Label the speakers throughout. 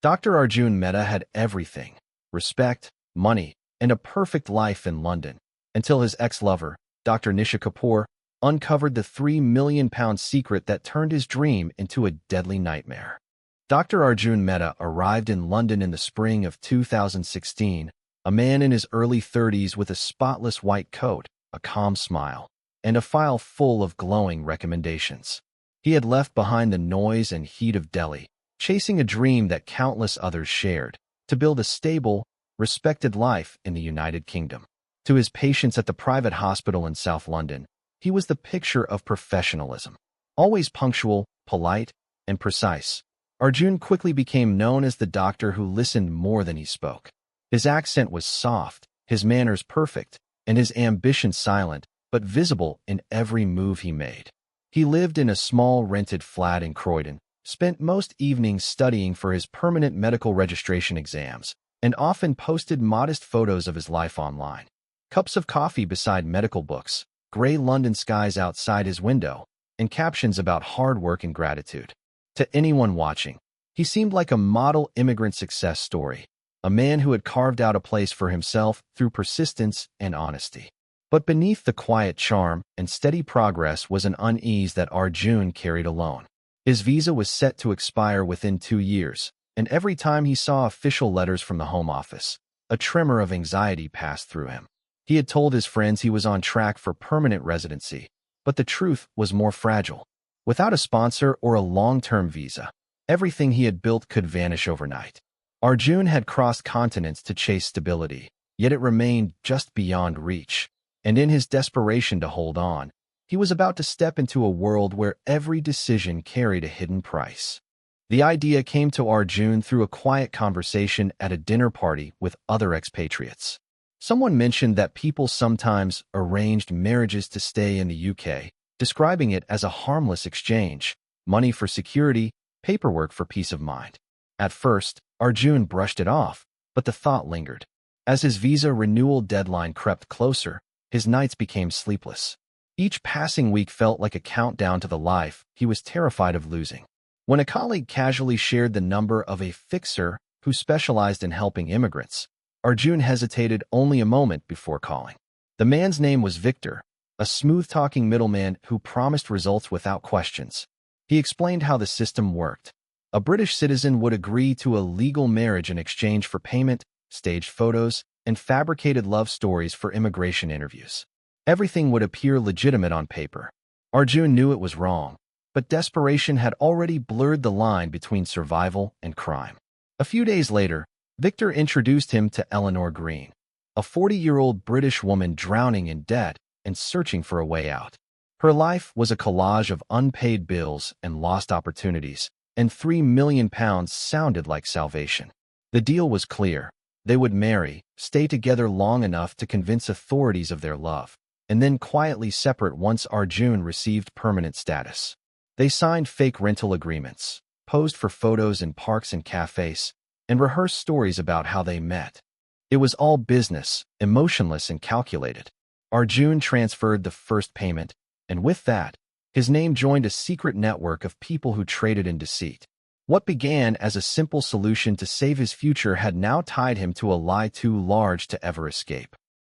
Speaker 1: Dr. Arjun Mehta had everything: respect, money, and a perfect life in London, until his ex-lover, Dr. Nisha Kapoor, uncovered the £3 million secret that turned his dream into a deadly nightmare. Dr. Arjun Mehta arrived in London in the spring of 2016, a man in his early 30s with a spotless white coat, a calm smile, and a file full of glowing recommendations. He had left behind the noise and heat of Delhi, chasing a dream that countless others shared, to build a stable, respected life in the United Kingdom. To his patients at the private hospital in South London, he was the picture of professionalism. Always punctual, polite, and precise, Arjun quickly became known as the doctor who listened more than he spoke. His accent was soft, his manners perfect, and his ambition silent, but visible in every move he made. He lived in a small rented flat in Croydon, spent most evenings studying for his permanent medical registration exams, and often posted modest photos of his life online. Cups of coffee beside medical books, gray London skies outside his window, and captions about hard work and gratitude. To anyone watching, he seemed like a model immigrant success story, a man who had carved out a place for himself through persistence and honesty. But beneath the quiet charm and steady progress was an unease that Arjun carried alone. His visa was set to expire within 2 years, and every time he saw official letters from the Home Office, a tremor of anxiety passed through him. He had told his friends he was on track for permanent residency, but the truth was more fragile. Without a sponsor or a long-term visa, everything he had built could vanish overnight. Arjun had crossed continents to chase stability, yet it remained just beyond reach. And in his desperation to hold on, he was about to step into a world where every decision carried a hidden price. The idea came to Arjun through a quiet conversation at a dinner party with other expatriates. Someone mentioned that people sometimes arranged marriages to stay in the UK, describing it as a harmless exchange: money for security, paperwork for peace of mind. At first, Arjun brushed it off, but the thought lingered. As his visa renewal deadline crept closer, his nights became sleepless. Each passing week felt like a countdown to the life he was terrified of losing. When a colleague casually shared the number of a fixer who specialized in helping immigrants, Arjun hesitated only a moment before calling. The man's name was Victor, a smooth-talking middleman who promised results without questions. He explained how the system worked. A British citizen would agree to a legal marriage in exchange for payment, staged photos, and fabricated love stories for immigration interviews. Everything would appear legitimate on paper. Arjun knew it was wrong, but desperation had already blurred the line between survival and crime. A few days later, Victor introduced him to Eleanor Green, a 40-year-old British woman drowning in debt and searching for a way out. Her life was a collage of unpaid bills and lost opportunities, and £3 million sounded like salvation. The deal was clear. They would marry, stay together long enough to convince authorities of their love, and then quietly separate once Arjun received permanent status. They signed fake rental agreements, posed for photos in parks and cafes, and rehearsed stories about how they met. It was all business, emotionless and calculated. Arjun transferred the first payment, and with that, his name joined a secret network of people who traded in deceit. What began as a simple solution to save his future had now tied him to a lie too large to ever escape.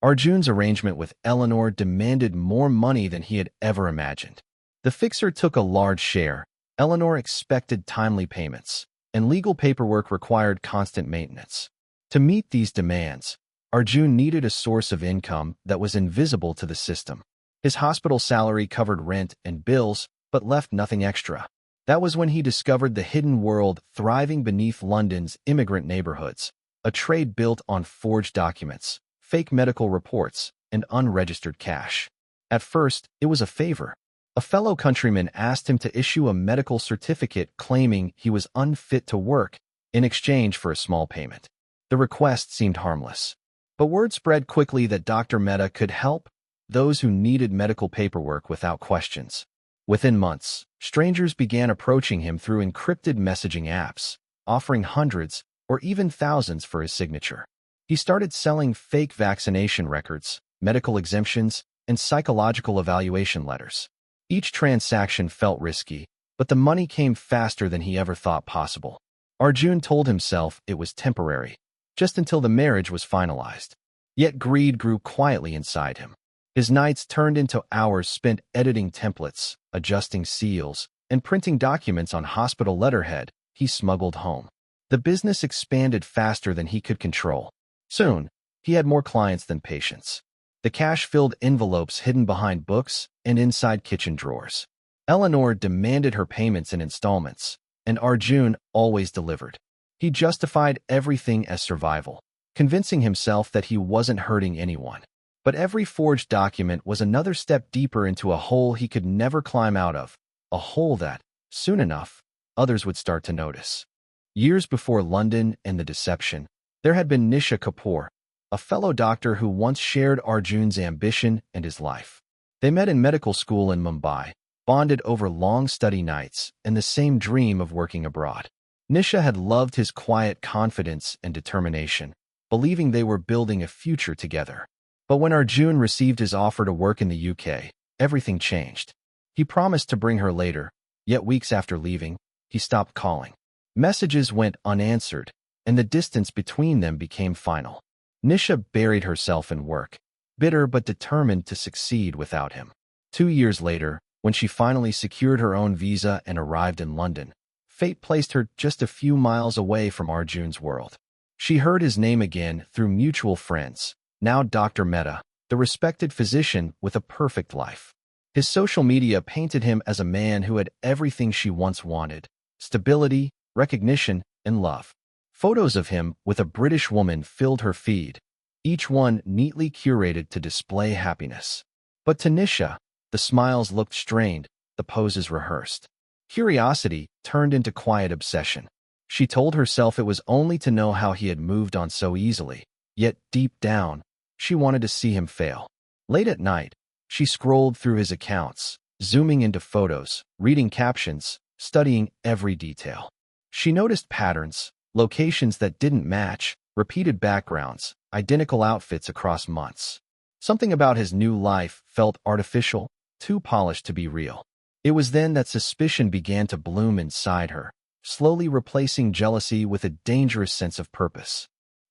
Speaker 1: Arjun's arrangement with Eleanor demanded more money than he had ever imagined. The fixer took a large share, Eleanor expected timely payments, and legal paperwork required constant maintenance. To meet these demands, Arjun needed a source of income that was invisible to the system. His hospital salary covered rent and bills, but left nothing extra. That was when he discovered the hidden world thriving beneath London's immigrant neighborhoods, a trade built on forged documents, fake medical reports, and unregistered cash. At first, it was a favor. A fellow countryman asked him to issue a medical certificate claiming he was unfit to work in exchange for a small payment. The request seemed harmless, but word spread quickly that Dr. Mehta could help those who needed medical paperwork without questions. Within months, strangers began approaching him through encrypted messaging apps, offering hundreds or even thousands for his signature. He started selling fake vaccination records, medical exemptions, and psychological evaluation letters. Each transaction felt risky, but the money came faster than he ever thought possible. Arjun told himself it was temporary, just until the marriage was finalized. Yet greed grew quietly inside him. His nights turned into hours spent editing templates, adjusting seals, and printing documents on hospital letterhead he smuggled home. The business expanded faster than he could control. Soon, he had more clients than patients. The cash-filled envelopes hidden behind books and inside kitchen drawers. Eleanor demanded her payments in installments, and Arjun always delivered. He justified everything as survival, convincing himself that he wasn't hurting anyone. But every forged document was another step deeper into a hole he could never climb out of, a hole that, soon enough, others would start to notice. Years before London and the deception, there had been Nisha Kapoor, a fellow doctor who once shared Arjun's ambition and his life. They met in medical school in Mumbai, bonded over long study nights and the same dream of working abroad. Nisha had loved his quiet confidence and determination, believing they were building a future together. But when Arjun received his offer to work in the UK, everything changed. He promised to bring her later, yet weeks after leaving, he stopped calling. Messages went unanswered, and the distance between them became final. Nisha buried herself in work, bitter but determined to succeed without him. 2 years later, when she finally secured her own visa and arrived in London, fate placed her just a few miles away from Arjun's world. She heard his name again through mutual friends, now Dr. Mehta, the respected physician with a perfect life. His social media painted him as a man who had everything she once wanted: stability, recognition, and love. Photos of him with a British woman filled her feed, each one neatly curated to display happiness. But to Nisha, the smiles looked strained, the poses rehearsed. Curiosity turned into quiet obsession. She told herself it was only to know how he had moved on so easily, yet deep down, she wanted to see him fail. Late at night, she scrolled through his accounts, zooming into photos, reading captions, studying every detail. She noticed patterns, locations that didn't match, repeated backgrounds, identical outfits across months. Something about his new life felt artificial, too polished to be real. It was then that suspicion began to bloom inside her, slowly replacing jealousy with a dangerous sense of purpose.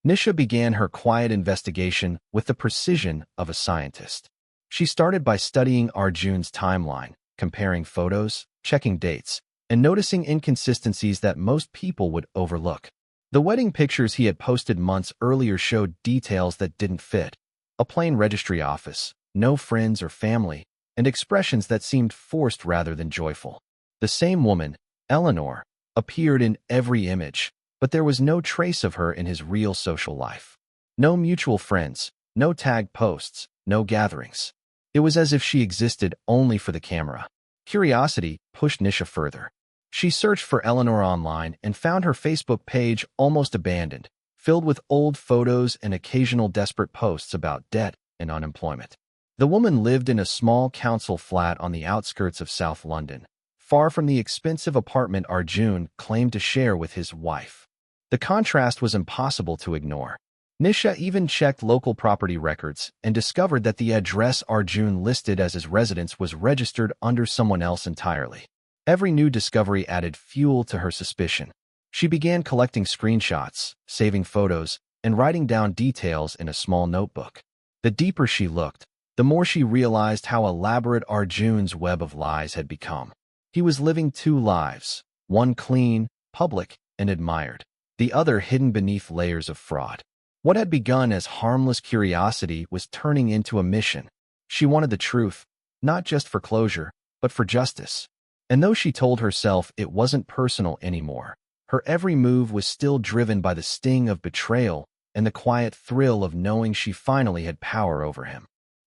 Speaker 1: Nisha began her quiet investigation with the precision of a scientist. She started by studying Arjun's timeline, comparing photos, checking dates, and noticing inconsistencies that most people would overlook. The wedding pictures he had posted months earlier showed details that didn't fit: a plain registry office, no friends or family, and expressions that seemed forced rather than joyful. The same woman, Eleanor, appeared in every image, but there was no trace of her in his real social life. No mutual friends, no tagged posts, no gatherings. It was as if she existed only for the camera. Curiosity pushed Nisha further. She searched for Eleanor online and found her Facebook page almost abandoned, filled with old photos and occasional desperate posts about debt and unemployment. The woman lived in a small council flat on the outskirts of South London, far from the expensive apartment Arjun claimed to share with his wife. The contrast was impossible to ignore. Nisha even checked local property records and discovered that the address Arjun listed as his residence was registered under someone else entirely. Every new discovery added fuel to her suspicion. She began collecting screenshots, saving photos, and writing down details in a small notebook. The deeper she looked, the more she realized how elaborate Arjun's web of lies had become. He was living two lives, one clean, public, and admired, the other hidden beneath layers of fraud. What had begun as harmless curiosity was turning into a mission. She wanted the truth, not just for closure, but for justice. And though she told herself it wasn't personal anymore, her every move was still driven by the sting of betrayal and the quiet thrill of knowing she finally had power over him.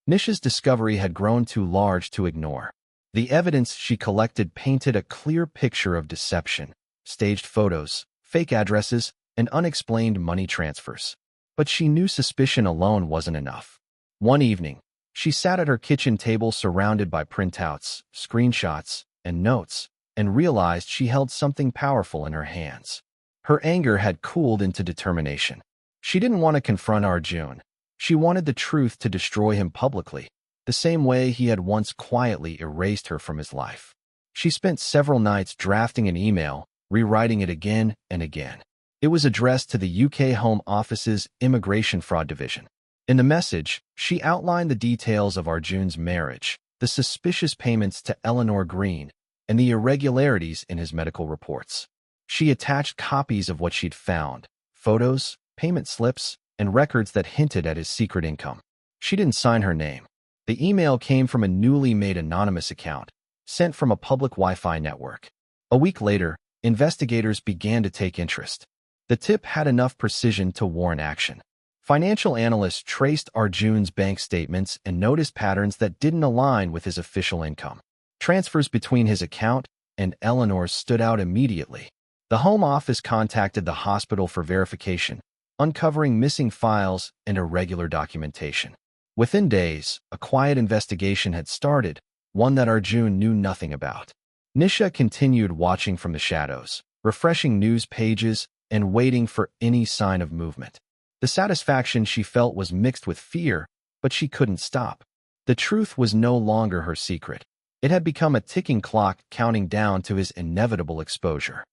Speaker 1: Nisha's discovery had grown too large to ignore. The evidence she collected painted a clear picture of deception: staged photos, fake addresses, and unexplained money transfers. But she knew suspicion alone wasn't enough. One evening, she sat at her kitchen table surrounded by printouts, screenshots, and notes, and realized she held something powerful in her hands. Her anger had cooled into determination. She didn't want to confront Arjun. She wanted the truth to destroy him publicly, the same way he had once quietly erased her from his life. She spent several nights drafting an email, rewriting it again and again. It was addressed to the UK Home Office's Immigration Fraud Division. In the message, she outlined the details of Arjun's marriage, the suspicious payments to Eleanor Green, and the irregularities in his medical reports. She attached copies of what she'd found, photos, payment slips, and records that hinted at his secret income. She didn't sign her name. The email came from a newly made anonymous account, sent from a public Wi-Fi network. A week later, investigators began to take interest. The tip had enough precision to warrant action. Financial analysts traced Arjun's bank statements and noticed patterns that didn't align with his official income. Transfers between his account and Eleanor's stood out immediately. The Home Office contacted the hospital for verification, uncovering missing files and irregular documentation. Within days, a quiet investigation had started, one that Arjun knew nothing about. Nisha continued watching from the shadows, refreshing news pages and waiting for any sign of movement. The satisfaction she felt was mixed with fear, but she couldn't stop. The truth was no longer her secret. It had become a ticking clock counting down to his inevitable exposure.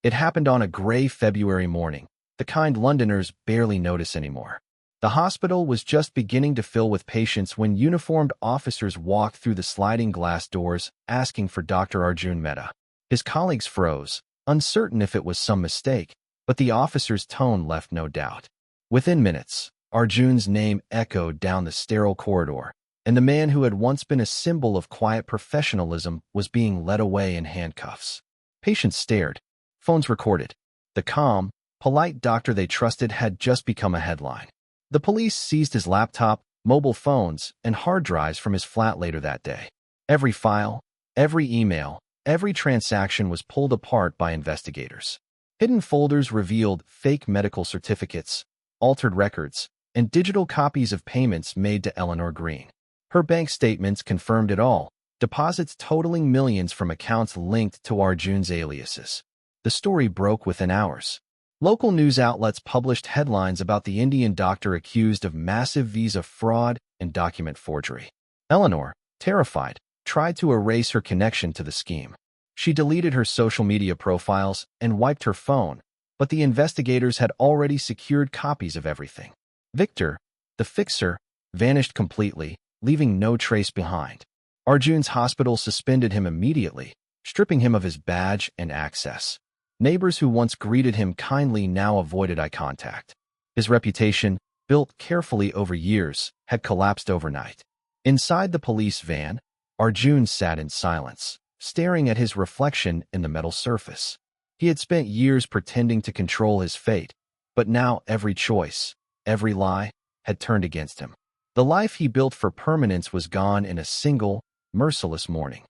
Speaker 1: It happened on a gray February morning, the kind Londoners barely notice anymore. The hospital was just beginning to fill with patients when uniformed officers walked through the sliding glass doors, asking for Dr. Arjun Mehta. His colleagues froze, uncertain if it was some mistake, but the officer's tone left no doubt. Within minutes, Arjun's name echoed down the sterile corridor, and the man who had once been a symbol of quiet professionalism was being led away in handcuffs. Patients stared. Phones recorded. The calm, polite doctor they trusted had just become a headline. The police seized his laptop, mobile phones, and hard drives from his flat later that day. Every file, every email, every transaction was pulled apart by investigators. Hidden folders revealed fake medical certificates, altered records, and digital copies of payments made to Eleanor Green. Her bank statements confirmed it all, deposits totaling millions from accounts linked to Arjun's aliases. The story broke within hours. Local news outlets published headlines about the Indian doctor accused of massive visa fraud and document forgery. Eleanor, terrified, tried to erase her connection to the scheme. She deleted her social media profiles and wiped her phone, but the investigators had already secured copies of everything. Victor, the fixer, vanished completely, leaving no trace behind. Arjun's hospital suspended him immediately, stripping him of his badge and access. Neighbors who once greeted him kindly now avoided eye contact. His reputation, built carefully over years, had collapsed overnight. Inside the police van, Arjun sat in silence, staring at his reflection in the metal surface. He had spent years pretending to control his fate, but now every choice, every lie, had turned against him. The life he built for permanence was gone in a single, merciless morning.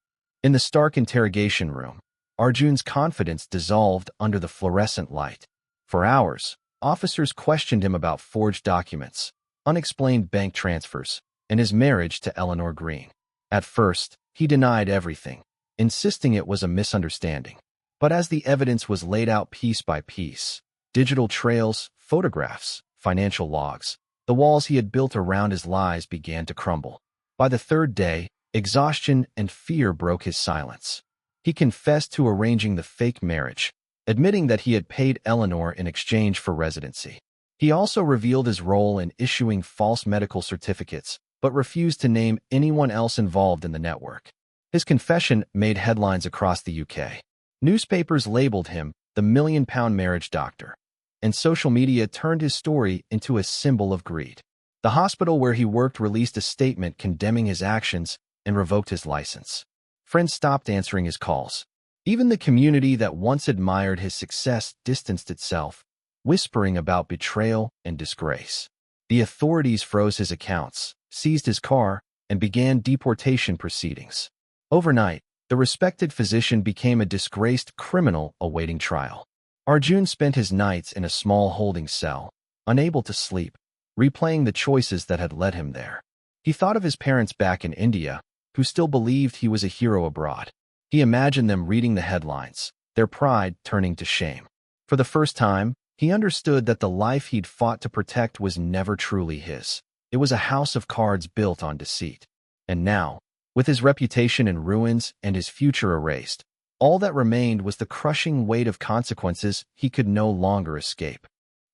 Speaker 1: In the stark interrogation room, Arjun's confidence dissolved under the fluorescent light. For hours, officers questioned him about forged documents, unexplained bank transfers, and his marriage to Eleanor Green. At first, he denied everything, insisting it was a misunderstanding. But as the evidence was laid out piece by piece, digital trails, photographs, financial logs, the walls he had built around his lies began to crumble. By the third day, exhaustion and fear broke his silence. He confessed to arranging the fake marriage, admitting that he had paid Eleanor in exchange for residency. He also revealed his role in issuing false medical certificates, but refused to name anyone else involved in the network. His confession made headlines across the UK. Newspapers labeled him the million-pound marriage doctor, and social media turned his story into a symbol of greed. The hospital where he worked released a statement condemning his actions and revoked his license. Friends stopped answering his calls. Even the community that once admired his success distanced itself, whispering about betrayal and disgrace. The authorities froze his accounts, seized his car, and began deportation proceedings. Overnight, the respected physician became a disgraced criminal awaiting trial. Arjun spent his nights in a small holding cell, unable to sleep, replaying the choices that had led him there. He thought of his parents back in India, who still believed he was a hero abroad. He imagined them reading the headlines, their pride turning to shame. For the first time, he understood that the life he'd fought to protect was never truly his. It was a house of cards built on deceit. And now, with his reputation in ruins and his future erased, All that remained was the crushing weight of consequences he could no longer escape.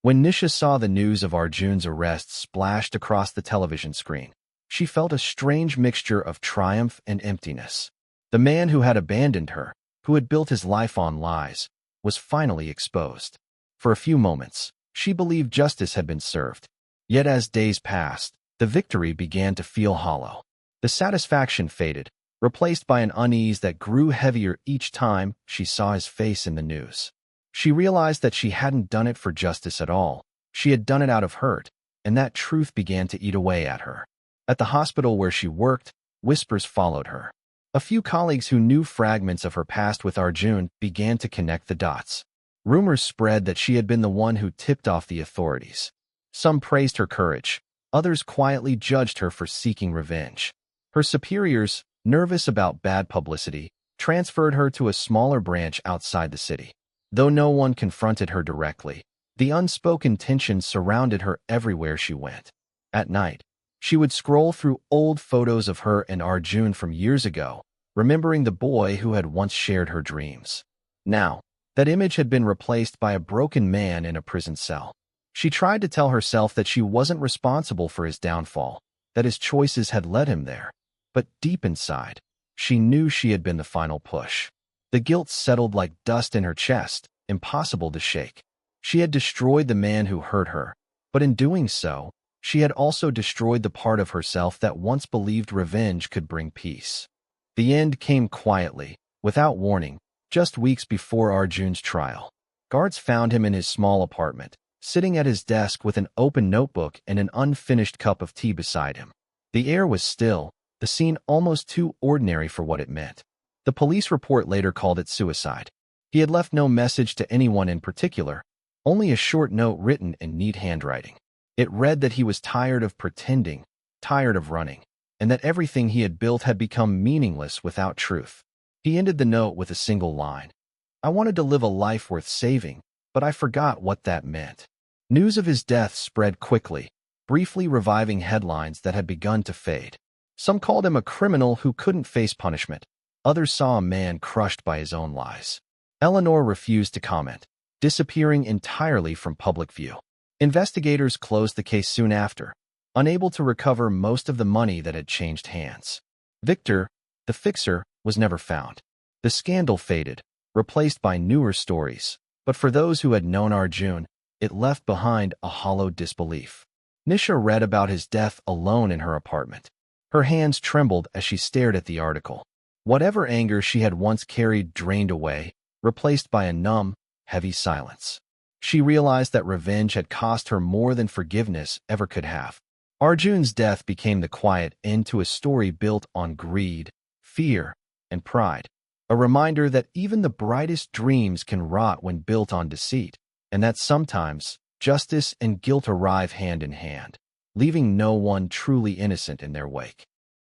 Speaker 1: When Nisha saw the news of Arjun's arrest splashed across the television screen, she felt a strange mixture of triumph and emptiness. The man who had abandoned her, who had built his life on lies, was finally exposed. For a few moments, she believed justice had been served. Yet as days passed, the victory began to feel hollow. The satisfaction faded, replaced by an unease that grew heavier each time she saw his face in the news. She realized that she hadn't done it for justice at all. She had done it out of hurt, and that truth began to eat away at her. At the hospital where she worked, whispers followed her. A few colleagues who knew fragments of her past with Arjun began to connect the dots. Rumors spread that she had been the one who tipped off the authorities. Some praised her courage. Others quietly judged her for seeking revenge. Her superiors, nervous about bad publicity, transferred her to a smaller branch outside the city. Though no one confronted her directly, the unspoken tension surrounded her everywhere she went. At night, she would scroll through old photos of her and Arjun from years ago, remembering the boy who had once shared her dreams. Now, that image had been replaced by a broken man in a prison cell. She tried to tell herself that she wasn't responsible for his downfall, that his choices had led him there. But deep inside, she knew she had been the final push. The guilt settled like dust in her chest, impossible to shake. She had destroyed the man who hurt her, but in doing so, she had also destroyed the part of herself that once believed revenge could bring peace. The end came quietly, without warning, just weeks before Arjun's trial. Guards found him in his small apartment, sitting at his desk with an open notebook and an unfinished cup of tea beside him. The air was still, the scene almost too ordinary for what it meant. The police report later called it suicide. He had left no message to anyone in particular, only a short note written in neat handwriting. It read that he was tired of pretending, tired of running, and that everything he had built had become meaningless without truth. He ended the note with a single line. "I wanted to live a life worth saving, but I forgot what that meant." News of his death spread quickly, briefly reviving headlines that had begun to fade. Some called him a criminal who couldn't face punishment. Others saw a man crushed by his own lies. Eleanor refused to comment, disappearing entirely from public view. Investigators closed the case soon after, unable to recover most of the money that had changed hands. Victor, the fixer, was never found. The scandal faded, replaced by newer stories, but for those who had known Arjun, it left behind a hollow disbelief. Nisha read about his death alone in her apartment. Her hands trembled as she stared at the article. Whatever anger she had once carried drained away, replaced by a numb, heavy silence. She realized that revenge had cost her more than forgiveness ever could have. Arjun's death became the quiet end to a story built on greed, fear, and pride. A reminder that even the brightest dreams can rot when built on deceit, and that sometimes justice and guilt arrive hand in hand, leaving no one truly innocent in their wake.